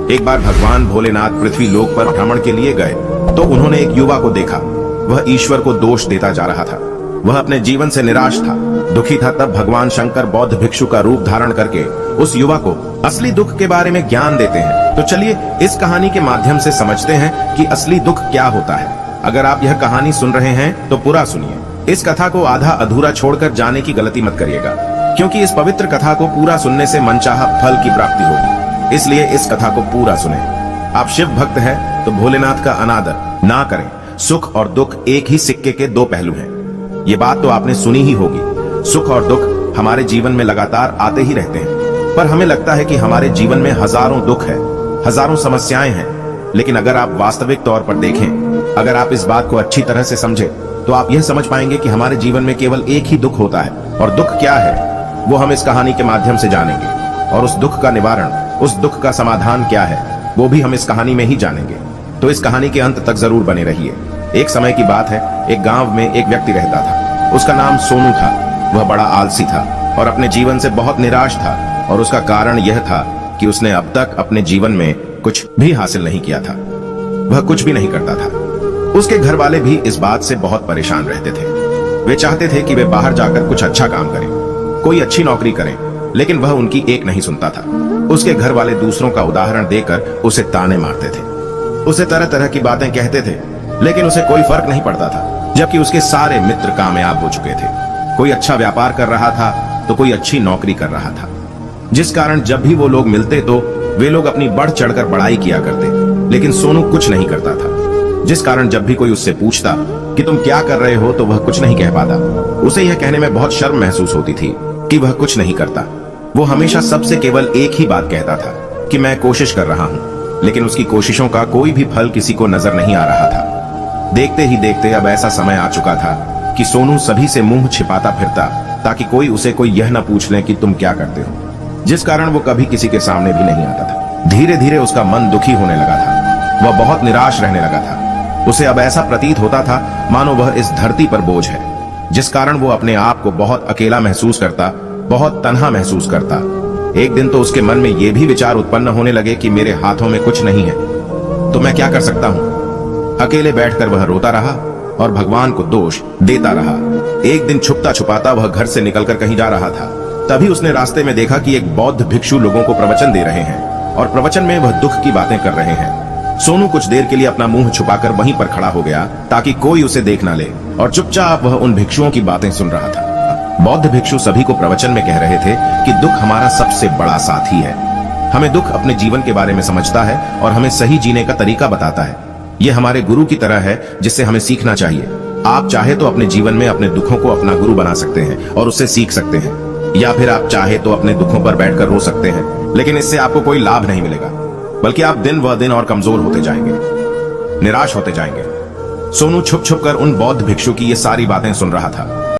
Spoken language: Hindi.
एक बार भगवान भोलेनाथ पृथ्वी लोक पर भ्रमण के लिए गए तो उन्होंने एक युवा को देखा। वह ईश्वर को दोष देता जा रहा था। वह अपने जीवन से निराश था, दुखी था। तब भगवान शंकर बौद्ध भिक्षु का रूप धारण करके उस युवा को असली दुख के बारे में ज्ञान देते हैं। तो चलिए इस कहानी के माध्यम से समझते हैं कि असली दुख क्या होता है। अगर आप यह कहानी सुन रहे हैं तो पूरा सुनिए। इस कथा को आधा अधूरा छोड़कर जाने की गलती मत करिएगा, क्योंकि इस पवित्र कथा को पूरा सुनने से मनचाहा फल की प्राप्ति होगी। इसलिए इस कथा को पूरा सुने। आप शिव भक्त हैं तो भोलेनाथ का अनादर ना करें। सुख और दुख एक ही सिक्के के दो पहलू हैं। ये बात तो आपने सुनी ही होगी। सुख और दुख हमारे जीवन में लगातार आते ही रहते हैं, पर हमें लगता है कि हमारे जीवन में हजारों दुख है, हजारों समस्याएं हैं। लेकिन अगर आप वास्तविक तौर पर देखें, अगर आप इस बात को अच्छी तरह से समझें, तो आप यह समझ पाएंगे कि हमारे जीवन में केवल एक ही दुख होता है। और दुख क्या है वो हम इस कहानी के माध्यम से जानेंगे। और उस दुख का निवारण, उस दुख का समाधान क्या है वो भी हम इस कहानी में ही जानेंगे। तो इस कहानी के अंत तक जरूर बने रहिए। एक समय की बात है, एक गांव में एक व्यक्ति रहता था। उसका नाम सोनू था। वह बड़ा आलसी था और अपने जीवन से बहुत निराश था। और उसका कारण यह था कि उसने अब तक अपने जीवन में कुछ भी हासिल नहीं किया था। वह कुछ भी नहीं करता था। उसके घर वाले भी इस बात से बहुत परेशान रहते थे। वे चाहते थे कि वे बाहर जाकर कुछ अच्छा काम करें, कोई अच्छी नौकरी करें, लेकिन वह उनकी एक नहीं सुनता था। उसके घर वाले दूसरों का उदाहरण देकर उसे ताने मारते थे, उसे तरह तरह की बातें कहते थे, लेकिन उसे कोई फर्क नहीं पड़ता था। जबकि उसके सारे मित्र कामयाब हो चुके थे। कोई अच्छा व्यापार कर रहा था तो कोई अच्छी नौकरी कर रहा था, जिस कारण जब भी वो लोग मिलते तो वे लोग अपनी बढ़ चढ़कर बड़ाई किया करते। लेकिन सोनू कुछ नहीं करता था, जिस कारण जब भी कोई उससे पूछता कि तुम क्या कर रहे हो तो वह कुछ नहीं कह पाता। उसे यह कहने में बहुत शर्म महसूस होती थी कि वह कुछ नहीं करता। वो हमेशा सबसे केवल एक ही बात कहता था कि मैं कोशिश कर रहा हूं, लेकिन उसकी कोशिशों का कोई भी फल किसी को नजर नहीं आ रहा था। देखते ही देखते अब ऐसा समय आ चुका था कि सोनू सभी से मुंह छिपाता फिरता, ताकि कोई उसे कोई यह न पूछ ले कि तुम क्या करते हो, जिस कारण वो कभी किसी के सामने भी नहीं आता था। धीरे धीरे उसका मन दुखी होने लगा था। वह बहुत निराश रहने लगा था। उसे अब ऐसा प्रतीत होता था मानो वह इस धरती पर बोझ है, जिस कारण वो अपने आप को बहुत अकेला महसूस करता, बहुत तन्हा महसूस करता। एक दिन तो उसके मन में ये भी विचार उत्पन्न होने लगे कि मेरे हाथों में कुछ नहीं है तो मैं क्या कर सकता हूं। अकेले बैठकर वह रोता रहा और भगवान को दोष देता रहा। एक दिन छुपता छुपाता वह घर से निकलकर कहीं जा रहा था। तभी उसने रास्ते में देखा कि एक बौद्ध भिक्षु लोगों को प्रवचन दे रहे हैं और प्रवचन में वह दुख की बातें कर रहे हैं। सोनू कुछ देर के लिए अपना मुंह छुपाकर वहीं पर खड़ा हो गया ताकि कोई उसे देख ना ले, और चुपचाप वह उन भिक्षुओं की बातें सुन रहा था। बौद्ध भिक्षु सभी को प्रवचन में कह रहे थे कि दुख हमारा सबसे बड़ा साथी है। हमें दुख अपने जीवन के बारे में समझता है और हमें सही जीने का तरीका बताता है। यह हमारे गुरु की तरह है जिससे हमें सीखना चाहिए। आप चाहे तो अपने जीवन में अपने दुखों को अपना गुरु बना सकते हैं और उससे सीख सकते हैं, या फिर आप चाहे तो अपने दुखों पर बैठकर रो सकते हैं, लेकिन इससे आपको कोई लाभ नहीं मिलेगा, बल्कि आप दिन व दिन और कमजोर होते जाएंगे, निराश होते जाएंगे। सोनू छुप छुप कर उन बौद्ध भिक्षु की ये सारी बातें सुन रहा था।